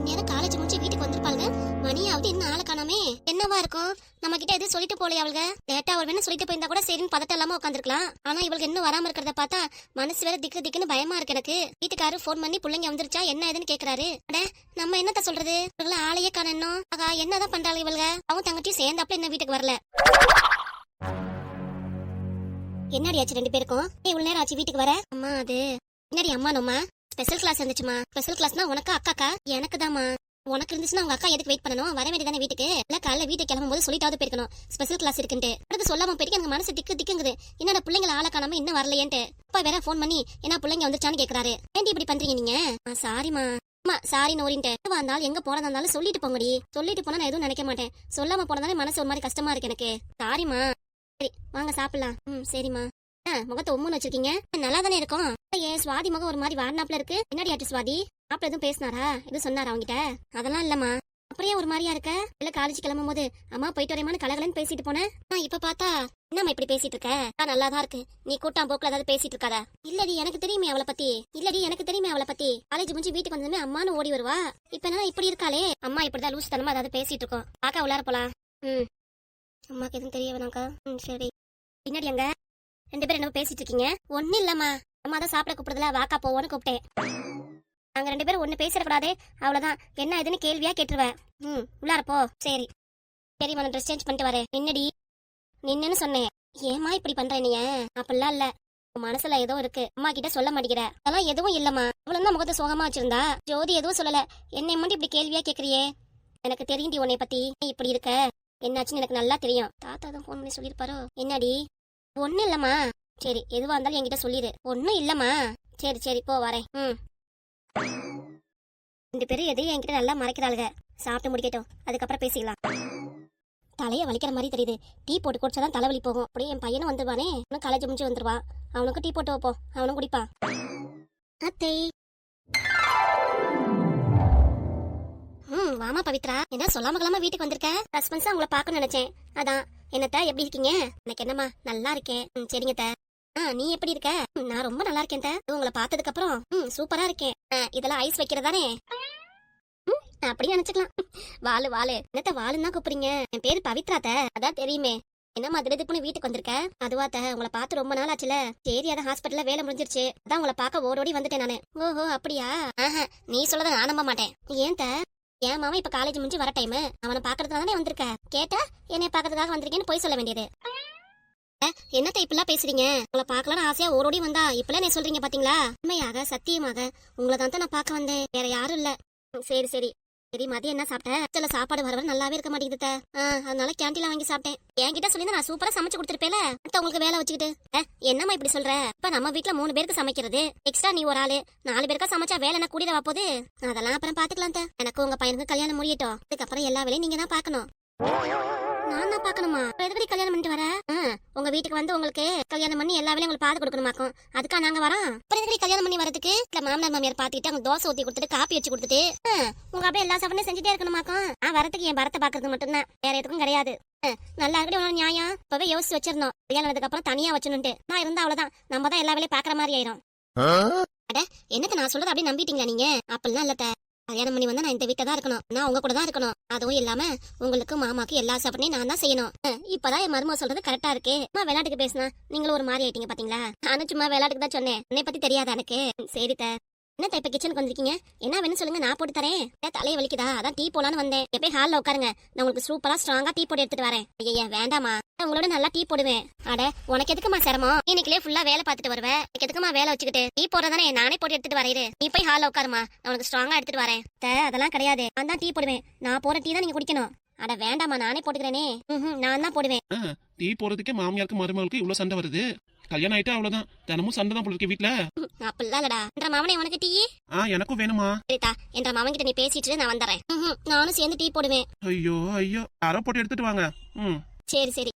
நேரம் காலேஜ் முடிச்சு வீட்டுக்கு வந்திருப்பாங்க. மணியாவது இன்னும் ஆளை காணாமே. என்னவா இருக்கும்? நம்ம கிட்ட எதுவும் சொல்லிட்டு போலையா அவளுங்க? லேட்டா ஒரு வேணும் சொல்லிட்டு போயிருந்தா கூட சரின்னு பதட்டம் இல்லாம உட்காந்துருக்கலாம். ஆனா இவளுக்கு இன்னும் வராம இருக்கிறத பார்த்தா மனசு வேற திக்கு திக்குன்னு பயமா இருக்கு எனக்கு. வீட்டுக்காரரு போன் பண்ணி பிள்ளைங்க வந்துருச்சா என்ன ஏதுன்னு கேக்குறாரு. அட நம்ம என்னத்த சொல்றது? இவங்கள ஆளையே காணணும். ஆகா என்னதான் பண்றாங்க இவளுங்க? அவங்க தங்கச்சியும் சேர்ந்தாப்புல என்ன வீட்டுக்கு வரல. என்னடி ஆச்சு ரெண்டு பேருக்கும்? இவ்வளவு நேரம் ஆச்சு வீட்டுக்கு வர. அம்மா அது என்னடி அம்மா நோமா ஸ்பெஷல் கிளாஸ் இருந்துச்சுமா. ஸ்பெஷல் கிளாஸ்னா உனக்கா அக்காக்கா? எனக்கு தாமா. உனக்கு இருந்துச்சுன்னா உங்க அக்கா எதுக்கு வெயிட் பண்ணணும்? வர வேண்டியதானே வீட்டுக்கு. இல்ல காலைல வீட்டுக்கு கிளம்பும் போது சொல்லிட்டாவது போயிருக்கணும் ஸ்பெஷல் கிளாஸ் இருக்குன்ட்டு. அடுத்து சொல்லாம போயிட்டு எனக்கு மனசு திக்கு திக்குங்குது. என்னோட பிள்ளைங்களை ஆளை காணாம இன்னும் வரலையேன்ட்டு. அப்பா வேற போன் பண்ணி என்ன பிள்ளைங்க வந்துச்சான்னு கேக்குறாரு. ஏன்டி இப்படி பண்றீங்க நீங்க? சாரிமா. அம்மா சாரி நோரின்ட்டு. வந்தாலும் எங்க போறதா இருந்தாலும் சொல்லிட்டு போங்கடி. சொல்லிட்டு போனா நான் எதுவும் நினைக்க மாட்டேன். சொல்லாம போனதானே மனசு ஒரு மாதிரி கஷ்டமா இருக்கு எனக்கு. சாரிமா. சரி வாங்க சாப்பிடலாம். சரிம்மா. முகத்தை உம்முன்னு வச்சிருக்கீங்க. நல்லா தானே இருக்கும். ஏன் சுவாதி முகம் ஒரு மாதிரி வாடினாப்ல இருக்கு. என்னடி ஆச்சு சுவாதி? மாப்பிள்ள எதுவும் பேசினாரா? எதுவும் சொன்னாரா அவங்கிட்ட? அதெல்லாம் இல்லம்மா. அப்படியே ஒரு மாதிரியா இருக்க. இல்ல காலேஜ் கிளம்பும் போது அம்மா போயிட்டு வரேமான்னு கலகலன்னு பேசிட்டு போனேன். இப்ப பார்த்தா என்னம்மா இப்படி பேசிட்டு இருக்க? நல்லாதான் இருக்கு. நீ கூட்டாம் போக்குல ஏதாவது பேசிட்டு இருக்காதா? இல்லடி எனக்கு தெரியுமே அவளை பத்தி. காலேஜ் முடிஞ்சு வீட்டுக்கு வந்ததுமே அம்மானு ஓடி வருவா. இப்ப என்ன இப்படி இருக்காளே? அம்மா இப்படிதான் லூசு தனமா ஏதாவது பேசிட்டு இருக்கோம். பாக்க உள்ளார போலாம். அம்மாக்கு எதுவும் தெரிய வேணாக்கா. சரி. பின்னாடி அங்க ரெண்டு பேரும் என்ன பேசிட்டு இருக்கீங்க? ஒண்ணு இல்லம்மா. அம்மா தான் சாப்பிட கூப்பிடுறதுல வாக்கா போவோன்னு கூப்பிட்டேன். நாங்க ரெண்டு பேரும் ஒண்ணு பேசிடக்கூடாது. அவ்வளவுதான். என்ன இதுன்னு கேள்வியா கேட்டுருவேன். உள்ளார போ. சரி சரிம்மா நான் ட்ரெஸ் சேஞ்ச் பண்ணிட்டு வரேன். நின்னடி நின்னு சொன்னேன். ஏமா இப்படி பண்ற நீ? அப்படிலாம் இல்ல. மனசுல ஏதோ இருக்கு. அம்மா கிட்ட சொல்ல மாட்டேங்கிற. அதெல்லாம் எதுவும் இல்லம்மா. அவ்வளவு தான் முகத்தை சோகமா வச்சிருந்தா. ஜோதி எதுவும் சொல்லல. என்னை மட்டும் இப்படி கேள்வியா கேக்குறியே? எனக்கு தெரியும்டி உன்னை பத்தி. இப்படி இருக்க என்னாச்சுன்னு எனக்கு நல்லா தெரியும். தாத்தா தான் போன் பண்ணி சொல்லிருப்பாரோ? என்னடி? ஒண்ணு இல்லம்மா. சரி எதுவா இருந்தாலும் என்கிட்ட சொல்லிடு. ஒண்ணும் இல்லம்மா. சரி சரி போ வரேன். ரெண்டு பேரும் எதையும் என்கிட்ட நல்லா மறைக்கிறாளுங்க. சாப்பிட்டு முடிக்கட்டும், அதுக்கப்புறம் பேசிக்கலாம். தலைய வலிக்கிற மாதிரி தெரியுது. டீ போட்டு குடிச்சாதான் தலைவலி போகும். அப்படியே என் பையனும் வந்துருவானே. இன்னும் காலேஜ் முடிஞ்சு வந்துருவான். அவனுக்கு டீ போட்டு வைப்போம். அவனும் குடிப்பான். அத்தை. வாமா பவித்ரா. என்ன சொல்லாம கிளாம வீட்டுக்கு வந்திருக்க? ரெஸ்பான்ஸா உங்களை பார்க்கணும்னு நினைச்சேன். அதான். என்னத்த எப்படி இருக்கீங்க? எனக்கு என்னம்மா நல்லா இருக்கேன். சரிங்க த. நீ எப்படி இருக்க? நான் ரொம்ப நல்லா இருக்கேன் த. உங்களை பார்த்ததுக்கு அப்புறம் சூப்பரா இருக்கேன். இதெல்லாம் ஐஸ் வைக்கிறதானே? அப்படி நினைச்சுக்கலாம். வாலு வாலு. என்னத்த வாலுன்னு தான் கூப்பிடுறீங்க? என் பேரு பவித்ரா த. அதான் தெரியுமே. என்னம்மா திடீர்னு வீட்டுக்கு வந்திருக்க? அதுவா த, உங்களை பார்த்து ரொம்ப நாள் ஆச்சுல. சரி அதான் ஹாஸ்பிட்டல்ல வேலை முடிஞ்சிருச்சு. அதான் உங்களை பார்க்க ஓடோடி வந்துட்டேன் நானு. ஓஹோ அப்படியா? நீ சொல்லத நான் நம்ப மாட்டேன். ஏன் த? என் மாமா இப்ப காலேஜ் முடிஞ்சு வர டைம். அவனை பாக்குறதுக்காக தானே வந்திருக்க. கேட்டா என்னை பாக்குறதுக்காக வந்திருக்கேன்னு போய் சொல்ல வேண்டியது. என்னத்த இப்பெல்லாம் பேசுறீங்க? உங்களை பாக்கலாம்னு ஆசையா ஓடோடி வந்தா இப்பெல்லாம் என்ன சொல்றீங்க பாத்தீங்களா? உண்மையாக சத்தியமாக உங்களை தான் நான் பாக்க வந்தேன். வேற யாரும் இல்ல. சரி சரி சரி. மதியம் என்ன சாப்பிட்டேன்? சில சாப்பாடு வர நல்லாவே இருக்க மாட்டேங்குது. அதனால கேண்டீன்ல வாங்கி சாப்பிட்டேன். என்கிட்ட சொல்லி நான் சூப்பரா சமைச்சு கொடுத்துருப்பேல. உங்களுக்கு வேலை வச்சுக்கிட்டு என்னம்மா இப்படி சொல்ற? இப்ப நம்ம வீட்டுல 3 பேருக்கு சமைக்கிறது. எக்ஸ்ட்ரா நீ ஒரு ஆளு 4 பேருக்கா சமைச்சா வேலை என்ன கூடியவா போகுது? அதெல்லாம் அப்புறம் பாத்துக்கலாம். எனக்கு உங்க பையனுக்கு கல்யாணம் முடியட்டும். அதுக்கப்புறம் எல்லா வேலையும் நீங்க தான் பாக்கணும். நான் தான் பாக்கணுமா? எதுக்கடி கல்யாணம் பண்ணிட்டு வர? உங்க வீட்டுக்கு வந்து உங்களுக்கு கல்யாணம் பண்ணி எல்லா வேலையும் உங்களுக்கு பாத்து கொடுக்கணுமாக்கும். அதுக்கா நாங்க வரோம். அப்புறம் எதுக்கடி கல்யாணம் பண்ணி வரதுக்கு? இல்ல மாமனார் மாமியார் பாத்துக்கிட்டு அவங்க தோசை ஊத்தி கொடுத்துட்டு காப்பி வச்சு கொடுத்துட்டு உங்க அப்படியே எல்லா சாப்பாடும் செஞ்சுட்டே இருக்கணுமாக்கும். வரதுக்கு என் பரத்தை பாக்குறது மட்டும்தான், வேற எதுக்கும் கிடையாது. நல்லா இருக்கடி உனக்கு நியாயம். இப்பவே யோசிச்சு வச்சிருந்தோம் கல்யாணத்துக்கு அப்புறம் தனியா வச்சணும்ட்டு. நான் இருந்தா அவ்வளவுதான், நம்ம தான் எல்லா வேலையும் பாக்குற மாதிரி ஆயிரும். அட என்னத்த நான் சொல்றது அப்படியே நம்பிட்டீங்களா நீங்க? அப்படிலாம் இல்ல. கல்யாணம் பண்ணி வந்தா நான் இந்த வீட்டை தான் இருக்கணும். நான் உங்க கூட தான் இருக்கணும். அதுவும் இல்லாம உங்களுக்கு மாமாக்கு எல்லா சாப்பாடையும் நான் தான் செய்யணும். இப்பதான் என் மருமக சொல்றது கரெக்டா இருக்கு. விளையாட்டுக்கு பேசினா நீங்களும் ஒரு மாதிரி ஆயிட்டீங்க பாத்தீங்களா? நானும் சும்மா விளையாட்டுக்கு தான் சொன்னேன். என்னை பத்தி தெரியாதா எனக்கு? சரி த. என்ன இப்ப கிச்சனுக்கு வந்திருக்கீங்க? என்ன வேணும் சொல்லுங்க, நான் போட்டு தரேன். தலையை வலிக்குதா? அதான் டீ போலான்னு வந்தேன். எப்பயும் ஹால்ல உட்காருங்க, நான் உங்களுக்கு சூப்பரா ஸ்ட்ராங்கா டீ போட்டு எடுத்துட்டு வரேன். ஐயா வேண்டாமா, உங்களோட நல்லா டீ போடுவேன். அட உனக்கு எதுக்குமா சிரமம்? இன்னைக்குலே ஃபுல்லா வேலை பார்த்துட்டு வருவேன். எனக்கு எதுக்குமா வேலை வச்சுக்கிட்டு? டீ போடுறதானே நானே போட்டு எடுத்துட்டு வரேன். நீ போய் ஹால்ல உட்காருமா, நான் உனக்கு ஸ்ட்ராங்கா எடுத்துட்டு வரேன். அதெல்லாம் கிடையாது, நான் தான் டீ போடுவேன். நான் போற டீ தான் நீங்க குடிக்கணும். அட வேண்டாமா, நானே போட்டுக்கிறேனே. நான் தான் போடுவேன். டீ போடுறதுக்கே மாமியாருக்கு மருமகளுக்கு இவ்வளவு சண்டை வருது. கல்யாணம் ஆயிட்டா அவ்வளவுதான், தினமும் சண்டை தான் போல இருக்கு வீட்டுல. அப்படிலாம் இல்லடா. என்ற மாவனே உனக்கு டீ? எனக்கும் வேணுமா? சரிதா, என்ற மாவன் கிட்ட நீ பேசிட்டு நான் வந்துறேன். நானும் சேர்ந்து டீ போடுவேன். ஐயோ ஐயோ, யாரோ போட்டு எடுத்துட்டு வாங்க. சரி சரி.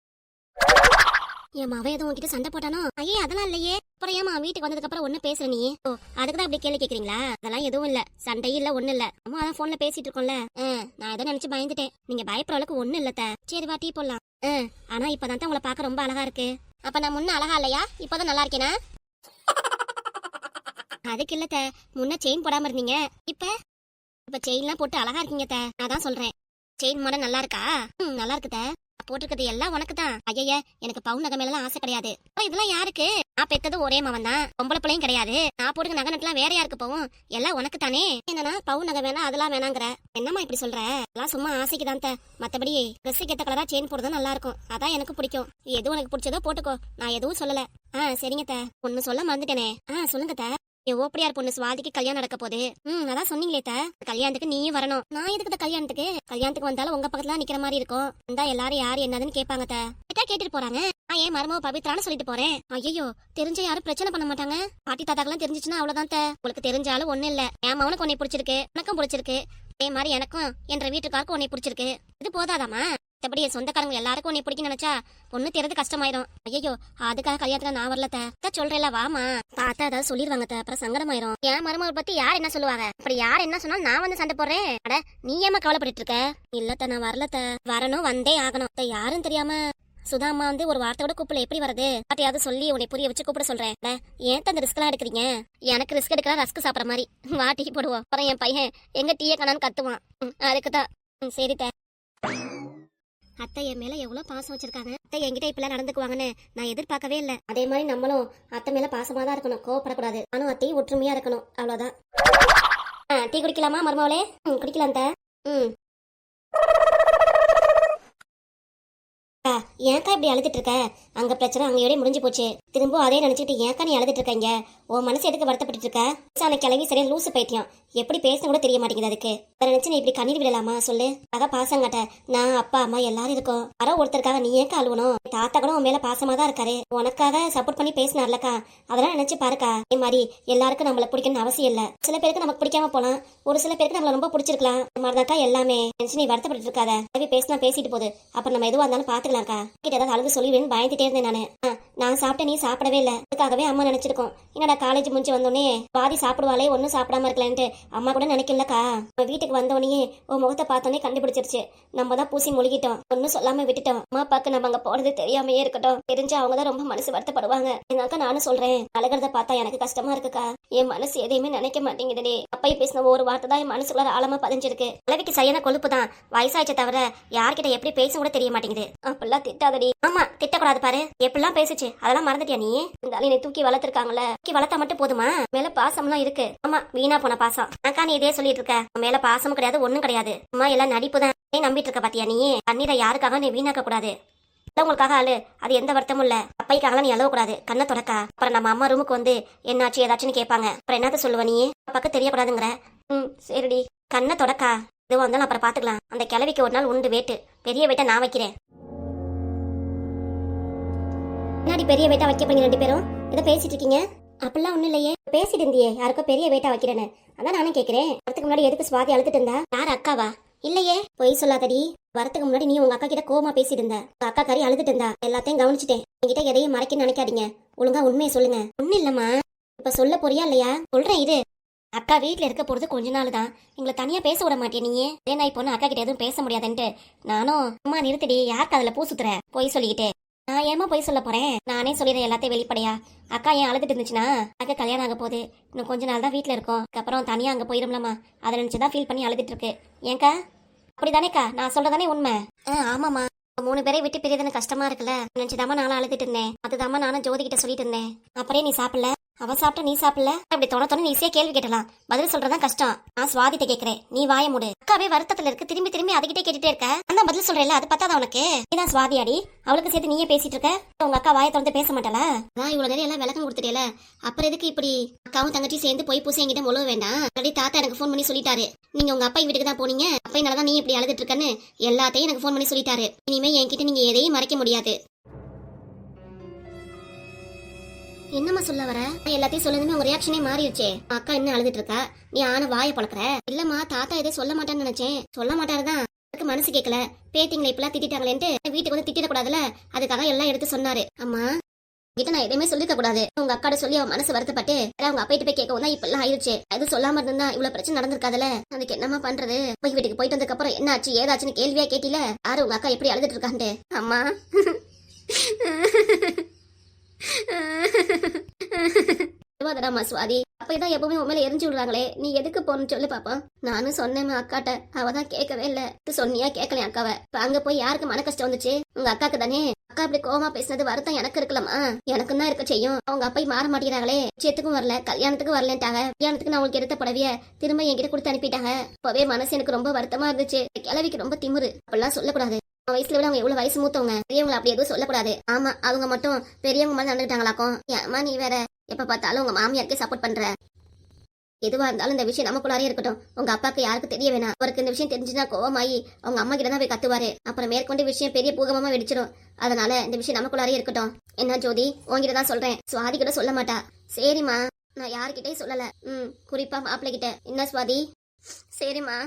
என் மாவன் எதுவும் உங்ககிட்ட சண்டை போட்டானோ? ஐயே அதெல்லாம் இல்லையே. அப்புறம் ஏமா வீட்டுக்கு வந்ததுக்கு அப்புறம் ஒண்ணு பேசுற நீ? அதுக்குதான் அப்படி கேள்வி கேக்குறீங்களா? அதெல்லாம் எதுவும் இல்ல, சண்டையும் இல்ல, ஒண்ணு இல்ல. அம்மா அதான் போன்ல பேசிட்டு இருக்கோம்ல. நான் ஏதோ நினைச்சு பயந்துட்டேன். நீங்க பயப்படுற அளவுக்கு ஒண்ணு இல்ல. சரி வா டீ போடலாம். ஆனா இப்பதான் உங்களை பாக்க ரொம்ப அழகா இருக்கு. அப்ப நான் முன்ன அழகா இல்லையா? இப்பதான் நல்லா இருக்கேனா? அதுக்கு இல்ல முன்ன செயின் போடாம இருந்தீங்க, இப்ப இப்ப செயின்லாம் போட்டு அழகா இருக்கீங்க அத்தை. நான் தான் சொல்றேன். செயின் மாடல் நல்லா இருக்கா? நல்லா இருக்குத. போட்டிருக்கிறது எல்லாம் உனக்கு தான். ஐய, எனக்கு பவுன் நகை மேலாம் ஆசை கிடையாது. இதெல்லாம் யாருக்கு? நான் பெத்தது ஒரே மவன் தான், பொம்பளை பிள்ளையும் கிடையாது. நான் போட்டுக்க நகை நட்டுலாம் வேற யாருக்கு போவும்? எல்லாம் உனக்கு தானே. என்னன்னா பவுன் நகை வேணா அதெல்லாம் வேணாங்கிற? என்னம்மா இப்படி சொல்ற? எல்லாம் சும்மா ஆசைக்கு தான். மத்தபடி ட்ரெஸ்ஸுக்கு ஏத்த கலரா செயின் போடுறது நல்லா இருக்கும். அதான் எனக்கு பிடிக்கும். எது உனக்கு பிடிச்சதோ போட்டுக்கோ, நான் எதுவும் சொல்லல. சரிங்க த. ஒன்னு சொல்ல மறந்துட்டேனே. சொல்லுங்க த. என் ஓப்படியார் பொண்ணு சுவாதிக்கு கல்யாணம் நடக்க போகுது. அதான் சொன்னீங்களே த. கல்யாணத்துக்கு நீயும் வரணும். நான் எதுக்கு கல்யாணத்துக்கு? கல்யாணத்துக்கு வந்தாலும் உங்க பக்கத்துல நிக்கிற மாதிரி இருக்கும். வந்தா எல்லாரும் யாரு என்னதுன்னு கேட்பாங்க த. கேட்டா கேட்டுட்டு போறாங்க. நான் ஏன் மருமவ பவித்ரான்னு சொல்லிட்டு போறேன். ஐயோ, தெரிஞ்ச யாரும் பிரச்சனை பண்ண மாட்டாங்க. பாட்டி தாத்தாக்கெல்லாம் தெரிஞ்சிச்சுன்னா அவ்வளவுதான் த. உங்களுக்கு தெரிஞ்சாலும் ஒண்ணு இல்ல. என் மவனுக்கு உன்னை பிடிச்சிருக்கு, எனக்கும் பிடிச்சிருக்கு. அதே மாதிரி எனக்கும் என்ற வீட்டுக்காருக்கும் உன்னை பிடிச்சிருக்கு. இது போதாதாமா? மத்தபடி என் சொந்தக்காரங்க எல்லாருக்கும் உன்னை பிடிக்கும் நினைச்சா பொண்ணு தெரியறது கஷ்டமாயிரும். ஐயோ, அதுக்காக கல்யாணத்துல நான் வரல த. சொல்றேன்ல வாமா. பார்த்தா ஏதாவது சொல்லிடுவாங்க த, அப்புறம் சங்கடமாயிரும். என் மருமகளை பத்தி யார் என்ன சொல்லுவாங்க? அப்படி யார் என்ன சொன்னாலும் நான் வந்து சண்டை போடுறேன். அட, நீ ஏமா கவலைப்பட்டு இருக்க? இல்ல த, நான் வரல த. வரணும், வந்தே ஆகணும். யாரும் தெரியாம சுதாமா வந்து ஒரு வார்த்தையோட கூப்பிடல எப்படி வருது? பாட்டியாவது சொல்லி உன்னை புரிய வச்சு கூப்பிட சொல்றேன். ஏன் அந்த ரிஸ்க் எல்லாம் எடுக்கிறீங்க? எனக்கு ரிஸ்க் எடுக்கிற ரஸ்க் சாப்பிட்ற மாதிரி வா டீ போடுவோம். அப்புறம் என் பையன் எங்க டீயை கணான்னு கத்துவான். அதுக்குதான். சரி த. அத்தை என் மேல எவ்வளவு பாசம் வச்சிருக்காங்க. அத்தை என்கிட்ட இப்பெல்லாம் நடந்துக்குவாங்கன்னு நான் எதிர்பார்க்கவே இல்லை. அதே மாதிரி நம்மளும் அத்தை மேல பாசமா தான் இருக்கணும், கோவப்படக்கூடாது. ஆனும் அத்தையும் ஒற்றுமையா இருக்கணும், அவ்வளவுதான். டீ குடிக்கலாமா மருமவளே? குடிக்கலாம் த. ஏன்க்கா இப்படி அழுதுட்டு இருக்க? அங்க பிரச்சனை அங்கேயோட முடிஞ்சு போச்சு. திரும்ப அதே நினைச்சிட்டு ஏன்க்கா நீ அழுதுட்டு இருக்கீங்க? உன் மனசு எதுக்கு வருத்தப்பட்டு இருக்க? கிளம்பி சரியா லூசு பைத்தியம். எப்படி பேசணும் கூட தெரிய மாட்டேங்குது அதுக்கு. அதை நினைச்சு நீ இப்படி கண்ணீர் விடலாமா சொல்லு? அதான் பாசங்காட்ட நான் அப்பா அம்மா எல்லாரும் இருக்கோம். வர ஒருத்தருக்காக நீ ஏன்க்கா அழுவணும்? தாத்தா கூட உன் மேல பாசமா தான் இருக்காரு. உனக்காக சப்போர்ட் பண்ணி பேசினார்லக்கா. அதெல்லாம் நினைச்சு பாருக்கா. இதே மாதிரி எல்லாருக்கும் நம்மள பிடிக்கணும்னு அவசியம் இல்ல. சில பேருக்கு நமக்கு பிடிக்காம போலாம், ஒரு சில பேருக்கு நம்மள ரொம்ப பிடிச்சிருக்கலாம். இந்த மாதிரிதாக்கா எல்லாமே. நினைச்சு நீ வருத்தப்பட்டு இருக்காத. பேசினா பேசிட்டு போகுது. அப்புறம் நம்ம எதுவா இருந்தாலும் பாத்துக்கலாம்க்கா. கிட்ட ஏதாவது அழுது சொல்லிடுவேன்னு பயந்துட்டே இருந்தேன் நானு. நான் சாப்பிட்ட நீ சாப்பிடவே இல்லை. அதுக்காகவே அம்மா நினைச்சிருக்கோம். என்னடா காலேஜ் முடிஞ்சு வந்தோடனே பாதி சாப்பிடுவாளே, ஒன்னும் சாப்பிடாம இருக்கலான்ட்டு அம்மா கூட நினைக்கலக்கா. வீட்டுக்கு வந்தோடனே உன் முகத்தை பார்த்தோன்னே கண்டுபிடிச்சிருச்சு. நம்ம தான் பூசி மொழிகிட்டோம், ஒன்னும் சொல்லாம விட்டுட்டோம். அம்மா அப்பாக்கு நம்ம அங்க போறது தெரியாமையே இருக்கட்டும். தெரிஞ்சு அவங்க தான் ரொம்ப மனசு வருத்தப்படுவாங்க. என்னாக்கா நானும் சொல்றேன், அழகிறத பார்த்தா எனக்கு கஷ்டமா இருக்குக்கா. என் மனசு எதையுமே நினைக்க மாட்டேங்குதுடே. அப்பையும் பேசின ஒரு வார்த்தை தான் என் மனசுக்குள்ள ஆழமா பதிஞ்சிருக்கு. அளவுக்கு சரியான கொழுப்பு தான், வயசாயிச்ச தவிர யார்கிட்ட எப்படி பேச கூட தெரிய மாட்டேங்குது. அப்படிலாம் திட்டாதடி. ஆமா, திட்டக்கூடாது பாரு. எப்படிலாம் பேசுச்சு அதெல்லாம் மறந்துட்டியா நீ? இந்த நீ தூக்கி வளர்த்துருக்காங்களே, தூக்கி வளர்த்தா மட்டும் போதுமா? மேல பாசம்லாம் இருக்கு. ஆமா, வீணா போன பாசம். அக்கா நீ இதே சொல்லிட்டு இருக்க. மேல பாசமும் கிடையாது, ஒண்ணும் கிடையாது. அம்மா எல்லாம் நடிப்பு தான். நம்பிட்டு இருக்க பாத்தியா நீ? கண்ணீரை யாருக்காக நீ வீணாக்க கூடாது. உங்களுக்காக அழு, அது எந்த வருத்தமும் இல்ல. அப்பைக்காக நீ அழவ கூடாது, கண்ணை தொடக்கா. அப்புறம் நம்ம அம்மா ரூமுக்கு வந்து என்னாச்சு ஏதாச்சுன்னு கேட்பாங்க. அப்புறம் என்னத்த சொல்லுவ நீ? அப்பாக்கு தெரியக்கூடாதுங்கிற. சரிடி, கண்ணை தொடக்கா. இதுவா இருந்தாலும் அப்புறம் பாத்துக்கலாம். அந்த கிழவிக்கு ஒரு நாள் உண்டு வேட்டு. பெரிய வேட்டை நான் வைக்கிறேன். முன்னாடி பெரிய வேட்டா வைக்க போறீங்க ரெண்டு பேரும்? ஏதோ பேசிட்டு இருக்கீங்க? அப்படிலாம் ஒண்ணும் இல்லையே. பேசிட்டு இருந்தியே யாருக்கோ பெரிய வேட்டா வைக்கிறேன்னு. அதான் நானும் கேட்கிறேன். வரத்துக்கு முன்னாடி எதுக்கு சுவாதி அழுத்துட்டு இருந்தா? யார், அக்காவா? இல்லையே, பொய் சொல்லாதடி. வரத்துக்கு முன்னாடி நீ உங்க அக்கா கிட்ட கோவமா பேசிட்டு இருந்த. உங்க அக்கா கறி அழுதுட்டு இருந்தா. எல்லாத்தையும் கவனிச்சுட்டேன். என்கிட்ட எதையும் மறைக்க நினைக்காதீங்க. ஒழுங்கா உண்மையை சொல்லுங்க. ஒண்ணு இல்லம்மா. இப்ப சொல்ல போறியா இல்லையா? சொல்றேன் இரு. அக்கா வீட்டுல இருக்க போறது கொஞ்ச நாள் தான். எங்களை தனியா பேச விட மாட்டேன் நீ. ஏன்னா இப்போ அக்கா கிட்ட எதுவும் பேச முடியாதுன்ட்டு நானும் அம்மா நிறுத்தடி. யாருக்கு அதுல பூ சுத்துற? பொய் சொல்லிக்கிட்டே. நான் ஏமா போய் சொல்ல போறேன்? நானே சொல்லிடுறேன் எல்லாத்தையும் வெளிப்படையா. அக்கா ஏன் அழுதுட்டு இருந்துச்சுன்னா, அக்கா கல்யாணம் ஆக போகுது, இன்னும் கொஞ்ச நாள் தான் வீட்டுல இருக்கும், அப்புறம் தனியா அங்க போயிரும்லமா. அதை நினைச்சுதான் ஃபீல் பண்ணி அழுதுட்டு இருக்கு. ஏன்க்கா? அப்படிதானேக்கா, நான் சொல்றதானே உண்மை. ஆமாமா. 3 பேரை விட்டு பிரியதுன்னு கஷ்டமா இருக்குல்ல, நினைச்சுதாமா நானும் அழுதுட்டு இருந்தேன். அதுதாமா நானும் ஜோதி கிட்ட சொல்லிட்டு இருந்தேன். அப்புறம் நீ சாப்பிடல, அவ சாப்பிட்ட நீ சாப்பிடல. அப்படி தொண ஈஸியா கேள்வி கேட்டலாம், பதில் சொல்றதா கஷ்டம். நான் சுவாதிட்ட கேட்கிறேன், நீ வாய மூடு. அக்காவே வருத்தத்துல இருக்கு, திரும்பி திரும்பி அதுகிட்டே கேட்டுட்டே இருக்க. அந்த பதில் சொல்றேன்ல, அது பத்தாதான் உனக்கு? நீதான் சுவாதியாடி, அவளுக்கு சேர்த்து நீயே பேசிட்டு இருக்க. உங்க அக்கா வாயை திறந்து பேச மாட்டாளா? நான் இவ்வளவு நேரம் எல்லாம் விளக்கம் கொடுத்துட்டேல, அப்புறம் எதுக்கு இப்படி அக்காவும் தங்கச்சி சேர்ந்து போய் பூசி என்கிட்ட முழுவ வேண்டாம். ஆல்ரெடி தாத்தா எனக்கு ஃபோன் பண்ணி சொல்லிட்டாரு, நீங்க உங்க அப்பா வீட்டுக்கு தான் போனீங்க, அப்பையினாலதான் நீ இப்படி அழுதுட்டு இருக்கன்னு எல்லாத்தையும் எனக்கு ஃபோன் பண்ணி சொல்லிட்டாரு. இனிமே என்கிட்ட நீங்க எதையும் மறைக்க முடியாது. என்னம்மா சொல்ல வர? எல்லாத்தையும் சொல்லணுமே, உங்க ரியாக்ஷனே மாறிடுச்சே. அக்கா என்ன அழுதுட்டு இருக்கா, நீ ஆன வாயை பழக்கிற? இல்லம்மா, தாத்தா எதே சொல்ல மாட்டான்னு நினைச்சேன். சொல்ல மாட்டாருதான், எனக்கு மனசு கேட்கல. பேத்திங்களை இப்பெல்லாம் திட்டாங்களேன்ட்டு வீட்டுக்கு வந்து திட்டிடக்கூடாதுல, அதுக்காக எல்லாம் எடுத்து சொன்னாரு. அம்மா கிட்ட நான் எதையுமே சொல்லிக்க கூடாது. உங்க அக்காட சொல்லி அவன் மனசு வருத்தப்பட்டு அவங்க அப்பா போய் கேட்கவும் தான் இப்பெல்லாம் ஆயிடுச்சு. அது சொல்லாம இருந்தா இவ்வளவு பிரச்சனை நடந்திருக்காதுல. அதுக்கு என்னமா பண்றது? போய் வீட்டுக்கு போயிட்டு வந்ததுக்கு அப்புறம் என்ன ஆச்சு ஏதாச்சுன்னு கேள்வியா கேட்டில, யாரு உங்க அக்கா எப்படி அழுதுட்டு இருக்கான்ட்டு. அம்மா வாதடாமா சுவாதி, அப்பதான் எப்பவுமே உன் மேல எரிஞ்சு விடுறாங்களே, நீ எதுக்கு போறன்னு சொல்லு பாப்பா. நானும் சொன்னேன் அக்காட்ட, அவதான் கேட்கவே இல்ல. சொன்னியா கேட்கலையா அக்காவை? இப்ப அங்க போய் யாருக்கு மன கஷ்டம் வந்துச்சு? உங்க அக்காக்கு தானே. அக்கா அப்படி கோவமா பேசினது வருத்தம் எனக்கு இருக்கலாமா? எனக்கும் தான் இருக்க செய்யும். அவங்க அப்பா மாற மாட்டேங்கிறாங்களே, நிச்சயத்துக்கும் வரல, கல்யாணத்துக்கு வரலன்ட்டாங்க. கல்யாணத்துக்கு நான் உங்களுக்கு எடுத்த புடவைய திரும்ப என்கிட்ட கொடுத்து அனுப்பிட்டாங்க. இப்பவே மனசு எனக்கு ரொம்ப வருத்தமா இருந்துச்சு. கிழவிக்கு ரொம்ப திமிரு, அப்படிலாம் சொல்லக்கூடாது. வயசுல விட அவங்க எவ்வளவு வயசு மூத்தவங்க, பெரியவங்களை அப்படி எதுவும் சொல்லக்கூடாது. ஆமா, அவங்க மட்டும் பெரியவங்க மாதிரி நடந்துட்டாங்களாக்கும். ஏமா நீ வேற எப்ப பார்த்தாலும் உங்க மாமியாருக்கே சப்போர்ட் பண்ற. எதுவா இருந்தாலும் இந்த விஷயம் நமக்குள்ளாரே இருக்கட்டும். உங்க அப்பாக்கு யாருக்கு தெரிய வேணாம். அவருக்கு இந்த விஷயம் தெரிஞ்சுன்னா கோவமாயி அவங்க அம்மா கிட்ட தான் போய் கத்துவாரு. அப்புறம் மேற்கொண்டு விஷயம் பெரிய பூகமா வெடிச்சிடும். அதனால இந்த விஷயம் நமக்குள்ளாரே இருக்கட்டும். என்ன ஜோதி, உங்ககிட்ட தான் சொல்றேன், சுவாதி கிட்ட சொல்ல மாட்டா. சரிம்மா, நான் யாருக்கிட்டையும் சொல்லல. குறிப்பா மாப்பிள்ளை கிட்ட. என்ன சுவாதி? சரிம்மா,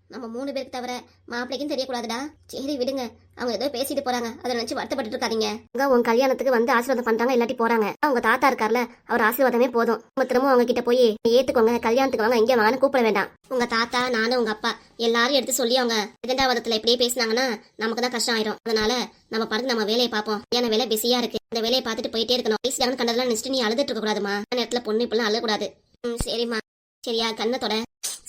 நம்ம 3 பேருக்கு தவிர மாப்பிள்ளைக்கும் தெரியக்கூடாதுடா. சரி விடுங்க, அவங்க ஏதோ பேசிட்டு போறாங்க, அதை நினைச்சு வருத்தப்பட்டு இருக்காதீங்க. உன் கல்யாணத்துக்கு வந்து ஆசீர்வாதம் பண்றாங்க, இல்லாட்டி போறாங்க. அவங்க தாத்தா இருக்கார்ல, அவர் ஆசீர்வாதமே போதும். உங்க திரும்ப அவங்க கிட்ட போய் ஏத்துக்கோங்க, கல்யாணத்துக்கு வாங்க, இங்க வாங்க கூப்பிட வேண்டாம். உங்க தாத்தா, நானும் உங்க அப்பா எல்லாரும் எடுத்து சொல்லி அவங்க இரண்டாவதத்துல இப்படியே பேசினாங்கன்னா நமக்கு தான் கஷ்டம் ஆயிரும். அதனால நம்ம பாட்டு நம்ம வேலையை பார்ப்போம். ஏன்னா வேலை பிஸியா இருக்கு, இந்த வேலையை பார்த்துட்டு போயிட்டே இருக்கணும். பேசிட்டாங்கன்னு கண்டதெல்லாம் நினைச்சிட்டு நீ அழுதுட்டு இருக்க கூடாதுமா. அந்த நேரத்துல பொண்ணு இப்பெல்லாம் அழக்கூடாது. சரிம்மா. சரியா கண்ணத்தோட.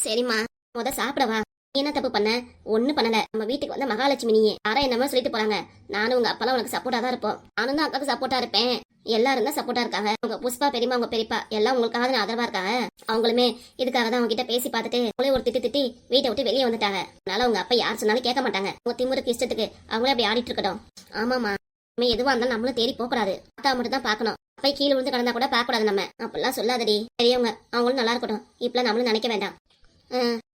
சரிம்மா, முத சாப்பிடவா. என்ன தப்பு பண்ண? ஒண்ணு பண்ணல. நம்ம வீட்டுக்கு வந்த மகாலட்சுமி நீ யாரா என்னமா சொல்லிட்டு போறாங்க. நானும் உங்க அப்பெல்லாம் உனக்கு சப்போர்ட்டா தான் இருப்போம். நானும் தான் அக்காவுக்கு சப்போர்ட்டா இருப்பேன். எல்லாரும் தான் சப்போர்ட்டா இருக்காங்க. உங்க புஷ்பா பெரியமா, உங்க பெரியப்பா எல்லாம் உங்களுக்காக தான் ஆதரவா இருக்காங்க. அவங்களுமே இதுக்காக தான் அவங்க கிட்ட பேசி பார்த்துட்டு அவங்களே ஒரு திட்டி வீட்டை விட்டு வெளியே வந்துட்டாங்க. அதனால உங்க அப்பா யார் சொன்னாலும் கேட்க மாட்டாங்க. உங்க திமுருக்கு இஷ்டத்துக்கு அவங்களே அப்படி ஆடிட்டு இருக்கட்டும். ஆமாமா, எதுவா இருந்தாலும் நம்மளும் தேடி போக கூடாது. அத்தா மட்டும் தான் பாக்கணும். அப்பா கீழே விழுந்து கடந்தா கூட பார்க்க கூடாது. நம்ம அப்படிலாம் சொல்லாதடி. பெரியவங்க அவங்களும் நல்லா இருக்கட்டும். இப்பெல்லாம் நம்மளும் நினைக்க வேண்டாம்.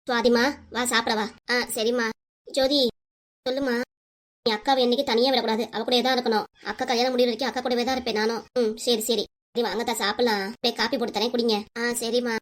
சுவாதிமா, வா சாப்பிடவா. சரிம்மா. ஜோதி, சொல்லுமா. நீ அக்காவை என்னைக்கு தனியா விடக்கூடாது, அவ கூடயே தான் இருக்கணும். அக்கா கல்யாணம் முடிவு வரைக்கும் அக்கா கூடவே தான் இருப்பேன் நானும். சரி சரி. சரி வாங்கத்தா சாப்பிடலாம். போய் காப்பி போட்டு தரேன், குடிங்க. சரிம்மா.